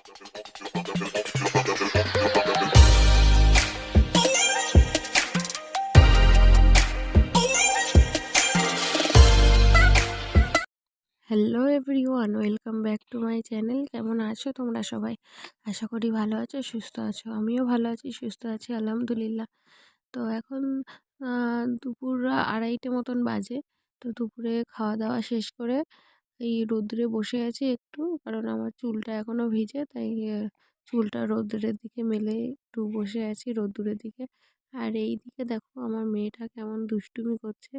Hello everyone, welcome back to my channel. কেমন আছো তোমরা সবাই? আশা করি ভালো আছো, সুস্থ আছো। আমিও ভালো আছি, সুস্থ আছি, আলহামদুলিল্লাহ। তো এখন দুপুর 2:30টে মতন বাজে। তো দুপুরে খাওয়া দাওয়া শেষ করে এই রোদ্রে বসে আছি একটু, কারণ আমার চুলটা এখনও ভিজে, তাই চুলটা রোদ্রের দিকে মেলে একটু বসে আছি রোদ্দুরের দিকে। আর এই দিকে দেখো আমার মেয়েটা কেমন দুষ্টুমি করছে,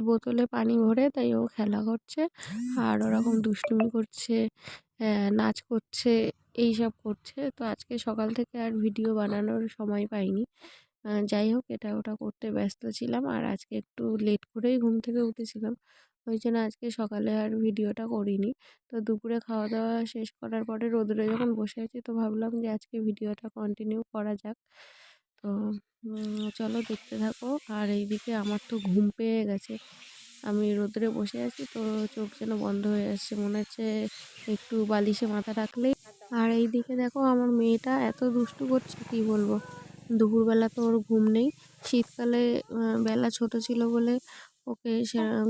বোতলে পানি ভরে, তাই ও খেলা করছে আর ওরকম দুষ্টুমি করছে, নাচ করছে, এই সব করছে। তো আজকে সকাল থেকে আর ভিডিও বানানোর সময় পাইনি। যাই হোক, এটা ওটা করতে ব্যস্ত ছিলাম, আর আজকে একটু লেট করেই ঘুম থেকে উঠেছিলাম, ওই জন্য আজকে সকালে আর ভিডিওটা করিনি। তো দুপুরে খাওয়া দাওয়া শেষ করার পরে রোদরে যখন বসে আছি, তো ভাবলাম যে আজকে ভিডিওটা কন্টিনিউ করা যাক। তো চলো দেখতে থাকো। আর এইদিকে আমার তো ঘুম পেয়ে গেছে, আমি রোদ্রে বসে আছি, তো চোখ যেন বন্ধ হয়ে আসছে, মনে হচ্ছে একটু বালিশে মাথা রাখলেই। আর এইদিকে দেখো আমার মেয়েটা এত দুষ্টু করছে, কি বলবো। দুপুরবেলা তো ওর ঘুম নেই। শীতকালে বেলা ছোট ছিল বলে ওকে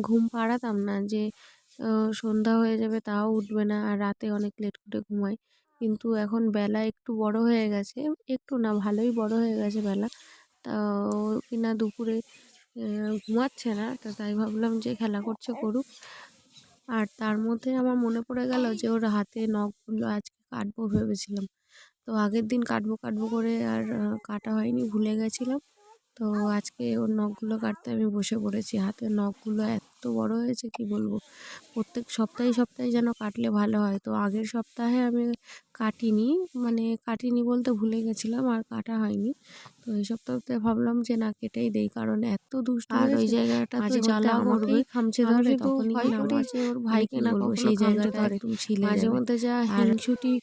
ঘুম পাড়াতাম না, যে সন্ধ্যা হয়ে যাবে তাও উঠবে না, আর রাতে অনেক লেট করে ঘুমায়। কিন্তু এখন বেলা একটু বড় হয়ে গেছে, একটু না ভালোই বড় হয়ে গেছে বেলা, তা ও কিনা দুপুরে ঘুমাচ্ছে না। তো তাই ভাবলাম যে খেলা করছে করুক। আর তার মধ্যে আমার মনে পড়ে গেল যে ওর হাতে নখগুলো আজকে কাটবো ভেবেছিলাম। তো আগের দিন কাটবো কাটবো করে আর কাটা হয়নি, ভুলে গেছিলাম। তো আজকে ওর নখগুলো কাটতে আমি বসে পড়েছি। হাতের নখগুলো এত বড় হয়েছে, কি বলবো। প্রত্যেক সপ্তাহে সপ্তাহে যেন কাটলে ভালো হয়। তো আগের সপ্তাহে আমি কাটিনি, মানে কাটিনি বলতে ভুলে গেছিলাম, আর কাটা হয়নি। তো এই সপ্তাহতে ভাবলাম যে না, কেটেই দেই, কারণ এত দুষ্টু আর ওই জায়গাটা তো জ্বালা আমাকেই খামচে ধরে, তখনই কিনা আমার ওর ভাইকে না বলবো সেই জায়গাটা একদম ছিলে মাঝে মধ্যে যা হিংসুটি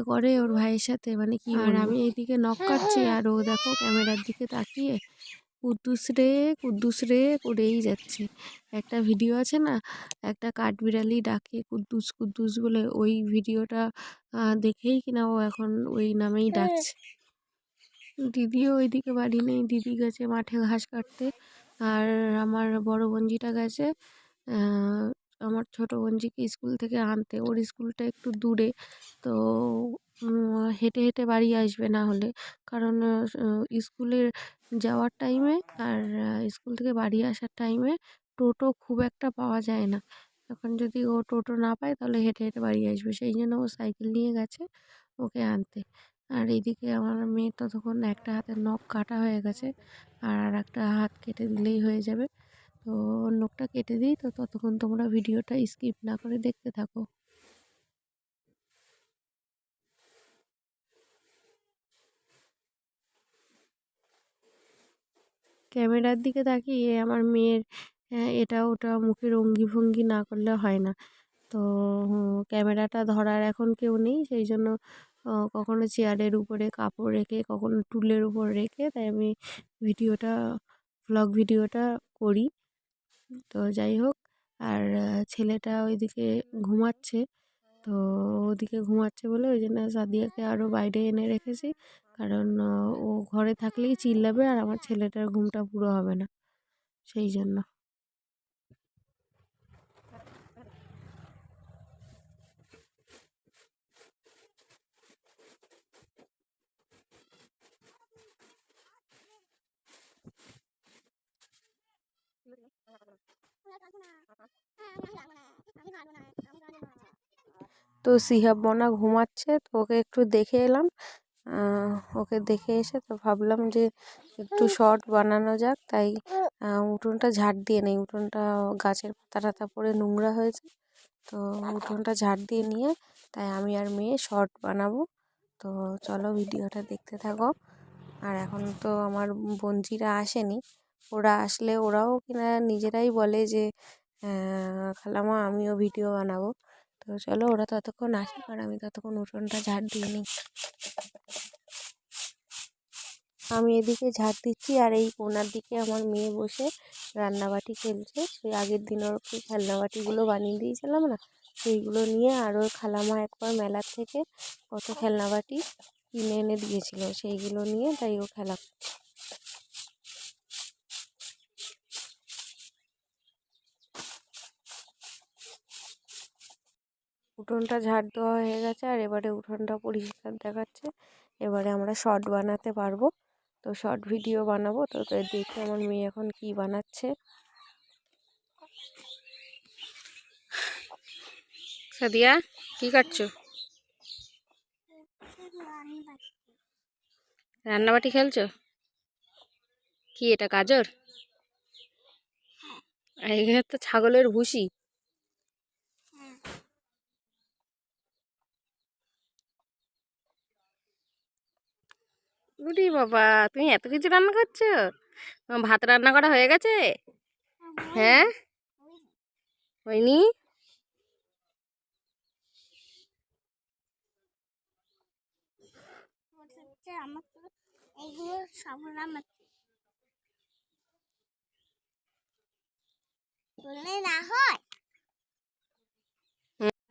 করে ওর ভাইয়ের সাথে, মানে কি। আর আমি এইদিকে নখ কাটছি, আর ও দেখো ক্যামেরার দিকে তাকিয়ে কুদ্দুস রে কুদ্দুস রে করেই যাচ্ছে। একটা ভিডিও আছে না, একটা কাঠবিড়ালি ডাকে কুদ্দুস কুদ্দুস বলে, ওই ভিডিওটা দেখেই কিনা ও এখন ওই নামেই ডাকছে। দিদিও ওইদিকে বাড়ি নেই, দিদি গেছে মাঠে ঘাস কাটতে, আর আমার বড় বোনজিটা গেছে আমার ছোট বোনজিকে স্কুল থেকে আনতে। ওর স্কুলটা একটু দূরে, তো হেঁটে হেঁটে বাড়ি আসবে না হলে, কারণ স্কুলের যাওয়ার টাইমে আর স্কুল থেকে বাড়ি আসার টাইমে টোটো খুব একটা পাওয়া যায় না। এখন যদি ও টোটো না পায়, তাহলে হেঁটে হেঁটে বাড়ি আসবে, সেই জন্য ও সাইকেল নিয়ে গেছে ওকে আনতে। আর এইদিকে আমার মেয়ে ততক্ষণ একটা হাতের নখ কাটা হয়ে গেছে, আর একটা হাত কেটে দিলেই হয়ে যাবে। তো ওর নখটা কেটে দিই, তো ততক্ষণ তোমরা ভিডিওটা স্কিপ না করে দেখতে থাকো। ক্যামেরার দিকে তাকিয়ে আমার মেয়ের এটা ওটা মুখের অঙ্গি ভঙ্গি না করলে হয় না। তো ক্যামেরাটা ধরার এখন কেউ নেই, সেই জন্য কখনো চেয়ারের উপরে কাপড় রেখে, কখনো টুলের উপর রেখে, তাই আমি ভিডিওটা ভ্লগ ভিডিওটা করি। তো যাই হোক, আর ছেলেটা ওইদিকে ঘুমাচ্ছে। তো ওদিকে ঘুমাচ্ছে বলে ওই জন্য সাদিয়াকে আরও বাইরে এনে রেখেছি, কারণ ও ঘরে থাকলেই চিল্লাবে, আর আমার ছেলেটার ঘুমটা পুরো হবে না, সেই জন্য। তো সিহাব বোনা ঘুমাচ্ছে, তো ওকে একটু দেখে এলাম। ওকে দেখে এসে তো ভাবলাম যে একটু শর্ট বানানো যাক, তাই উঠোনটা ঝাড় দিয়ে নেই। উঠোনটা গাছের পাতা টাতা পড়ে নোংরা হয়েছে, তো উঠোনটা ঝাড় দিয়ে নিয়ে তাই আমি আর মেয়ে শর্ট বানাবো। তো চলো ভিডিওটা দেখতে থাকো। আর এখন তো আমার বোনজিরা আসেনি, ওরা আসলে ওরাও কিনা নিজেরাই বলে যে খালামা আমিও ভিডিও বানাবো। তো চলো ওরা ততক্ষণ আসুক, আর আমি ততক্ষণ উঠোনটা ঝাড় দিয়ে নিই। আমি এদিকে ঝাড় দিচ্ছি, আর এই কোনার দিকে আমার মেয়ে বসে রান্নাবাটি খেলছে। সেই আগের দিন ওর খেলনাবাটিগুলো বানিয়ে দিয়েছিলাম না, সেইগুলো নিয়ে আরও খালামা একবার মেলার থেকে কত খেলনাবাটি কিনে এনে দিয়েছিল, সেইগুলো নিয়ে তাই ও খেলা। উঠোনটা ঝাড় দেওয়া হয়ে গেছে আর এবারে উঠোনটা পরিষ্কার দেখাচ্ছে। এবারে আমরা শর্ট বানাতে পারবো, তো শর্ট ভিডিও বানাবো। তো দেখি আমার মেয়ে এখন কি বানাচ্ছে। সাদিয়া কি করছো? রান্নাবাটি খেলছো? কি এটা গাজর? এখানে তো ছাগলের ভুসি। উরি বাবা, তুমি এত কিছু রান্না করছো? ভাত রান্না করা হয়ে গেছে? হ্যাঁ, হয়নি?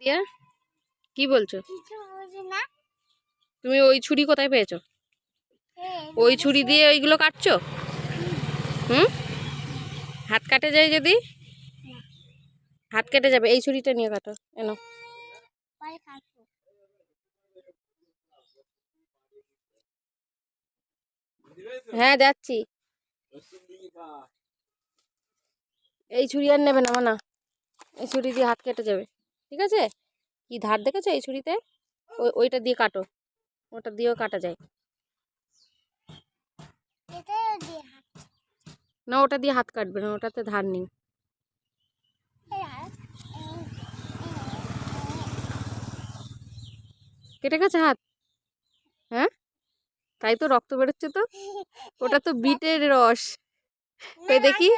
দিয়া কি বলছো? তুমি ওই ছুরি কোথায় পেয়েছো? ওই ছুরি দিয়ে ওইগুলো কাটছো? হুম, হাত কাটে যায় যদি? হাত কেটে যাবে, এই ছুরিটা নিয়ে কাটো। এনো, হ্যাঁ যাচ্ছি। এই ছুরি আর নেবে না মানা, এই ছুরি দিয়ে হাত কেটে যাবে, ঠিক আছে? কি ধার দেখেছো এই ছুরিতে? ওইটা দিয়ে কাটো, ওটা দিয়েও কাটা যায় না। ওটা দিয়ে হাত কাটবে না, ওটাতে ধার নেই। কেটে গেছে হাত? হ্যাঁ, তাই তো, রক্ত বেরোচ্ছে তো। ওটা তো বিটের রস। কই দেখি।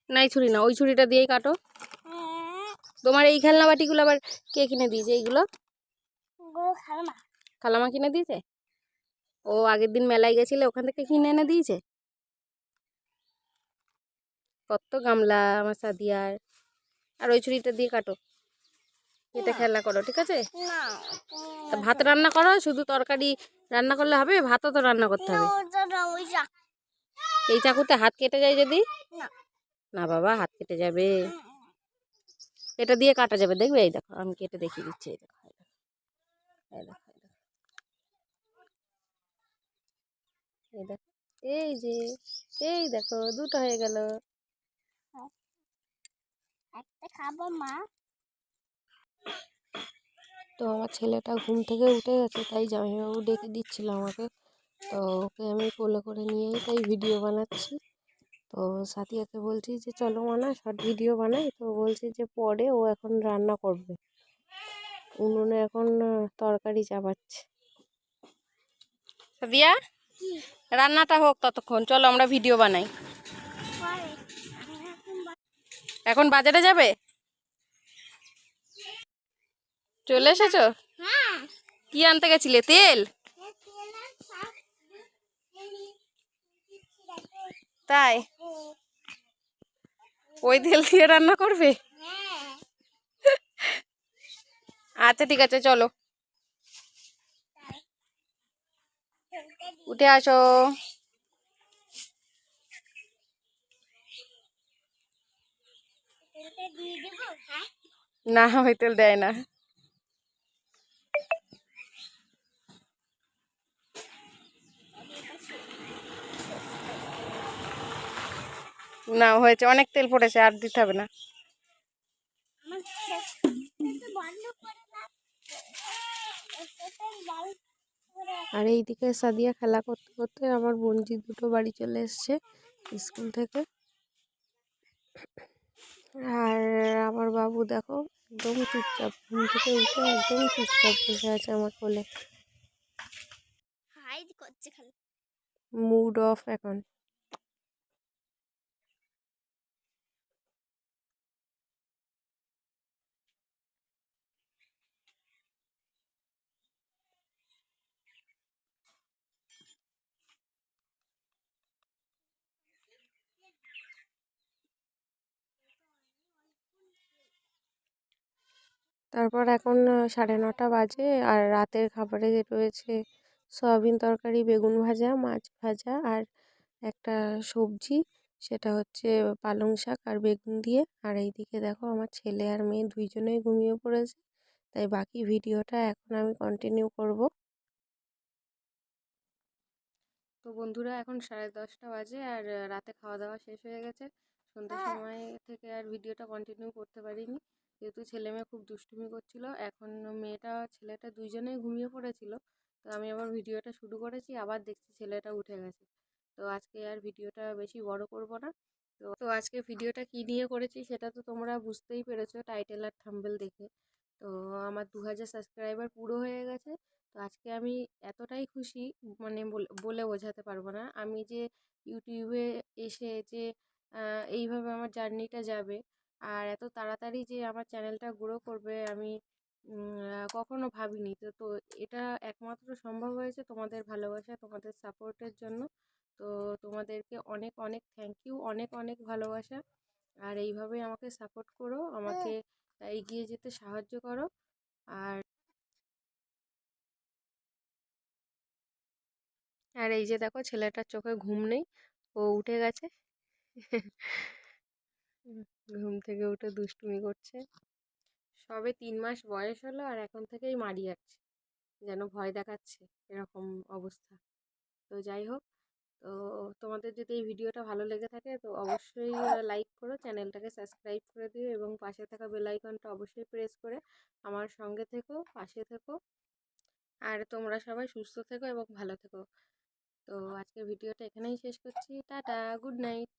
না, এই ছুরি না, ওই ছুরিটা দিয়েই কাটো। তোমার এই খেলনা বাটিগুলো আবার কে কিনে দিয়েছে? এইগুলো খালামা কিনে দিয়েছে। ও আগের দিন মেলায় গেছিলে, ওখান থেকে কিনে এনে দিয়েছে। কত গামলা আমার সাদিয়ার। আর ওই ছুরিটা দিয়ে কাটো, এটা খেলা করো, ঠিক আছে? তা ভাত রান্না করো, শুধু তরকারি রান্না করলে হবে? ভাতও তো রান্না করতে হবে। এই চাকুতে হাত কেটে যায় যদি? না বাবা, হাত কেটে যাবে। এটা দিয়ে কাটা যাবে, দেখবে? এই দেখো, আমি কেটে দেখিয়ে দিচ্ছি। এই দেখো, এই দেখো, এই দেখো, এই যে, এই দেখো, দুটো হয়ে গেল। খাবো মা। তো আমার ছেলেটা ঘুম থেকে উঠে গেছে, তাই জামাইবাবু ডেকে দিচ্ছিল আমাকে। তো ওকে আমি কোলে করে নিয়েই তাই ভিডিও বানাচ্ছি। তো সাথীয়াকে বলছি যে চলো মানা শর্ট ভিডিও বানাই, তো বলছি যে পরে ও এখন রান্না করবে, উনুনে এখন তরকারি চাপাচ্ছে। সাদিয়া, রান্নাটা হোক ততক্ষণ, চলো আমরা ভিডিও বানাই। এখন বাজারে যাবে? চলে এসেছো? কি আনতে গেছিলে? তেল? তাই? ওই তেল দিয়ে রান্না করবে? আচ্ছা ঠিক আছে, চলো উঠে আসো। না, ওই তেল দেয় না। না, হয়েছে, অনেক তেল পড়েছে, আর দিতে হবে না। আর এইদিকে সাদিয়া খেলা করতে করতে আমার বোনজি দুটো বাড়ি চলে এসছে স্কুল থেকে। আর আমার বাবু দেখো একদম চুপচাপ, ঘুম থেকে উঠে একদম চুপচাপ বসে আছে আমার কোলে। মুড অফ এখন। তারপর এখন 9:30 বাজে, আর রাতের খাবারে রয়েছে সয়াবিন তরকারি, বেগুন ভাজা, মাছ ভাজা আর একটা সবজি, সেটা হচ্ছে পালং শাক আর বেগুন দিয়ে। আর এইদিকে দেখো আমার ছেলে আর মেয়ে দুইজনেই ঘুমিয়ে পড়েছে, তাই বাকি ভিডিওটা এখন আমি কন্টিনিউ করব। তো বন্ধুরা এখন 10:30 বাজে, আর রাতে খাওয়া দাওয়া শেষ হয়ে গেছে। সন্ধ্যের সময় থেকে আর ভিডিওটা কন্টিনিউ করতে পারিনি, যেহেতু ছেলে মেয়ে খুব দুষ্টুমি করছিল। এখন মেয়েটা ছেলেটা দুইজনেই ঘুমিয়ে পড়েছিল, তো আমি আবার ভিডিওটা শুরু করেছি, আবার দেখছি ছেলেটা উঠে গেছে। তো আজকে আর ভিডিওটা বেশি বড় করব না। তো আজকে ভিডিওটা কি নিয়ে করেছি সেটা তো তোমরা বুঝতেই পেরেছো টাইটেল আর থাম্বনেল দেখে। তো আমার 2000 সাবস্ক্রাইবার পুরো হয়ে গেছে। তো আজকে আমি এতটাই খুশি, মানে বলে বোঝাতে পারবো না। আমি যে ইউটিউবে এসে যে এইভাবে আমার জার্নিটা যাবে, আর এত তাড়াতাড়ি যে আমার চ্যানেলটা গ্রো করবে, আমি কখনো ভাবিনি। তো এটা একমাত্র সম্ভব হয়েছে তোমাদের ভালোবাসা, তোমাদের সাপোর্টের জন্য। তো তোমাদেরকে অনেক অনেক থ্যাংক ইউ, অনেক অনেক ভালোবাসা। আর এইভাবেই আমাকে সাপোর্ট করো, আমাকে এগিয়ে যেতে সাহায্য করো। আর আর এই যে দেখো ছেলেটার চোখে ঘুম নেই, ও উঠে গেছে। ঘুম থেকে উঠে দুষ্টুমি করছে। সবে 3 মাস বয়স হলো, আর এখন থেকেই মারি যাচ্ছে, যেন ভয় দেখাচ্ছে, এরকম অবস্থা। তো যাই হোক, তো তোমাদের যদি এই ভিডিওটা ভালো লেগে থাকে তো অবশ্যই লাইক করো, চ্যানেলটাকে সাবস্ক্রাইব করে দিও, এবং পাশে থাকা বেল আইকনটা অবশ্যই প্রেস করে আমার সঙ্গে থেকো, পাশে থেকো। আর তোমরা সবাই সুস্থ থেকো এবং ভালো থেকো। তো আজকের ভিডিওটা এখানেই শেষ করছি। Tata, good night.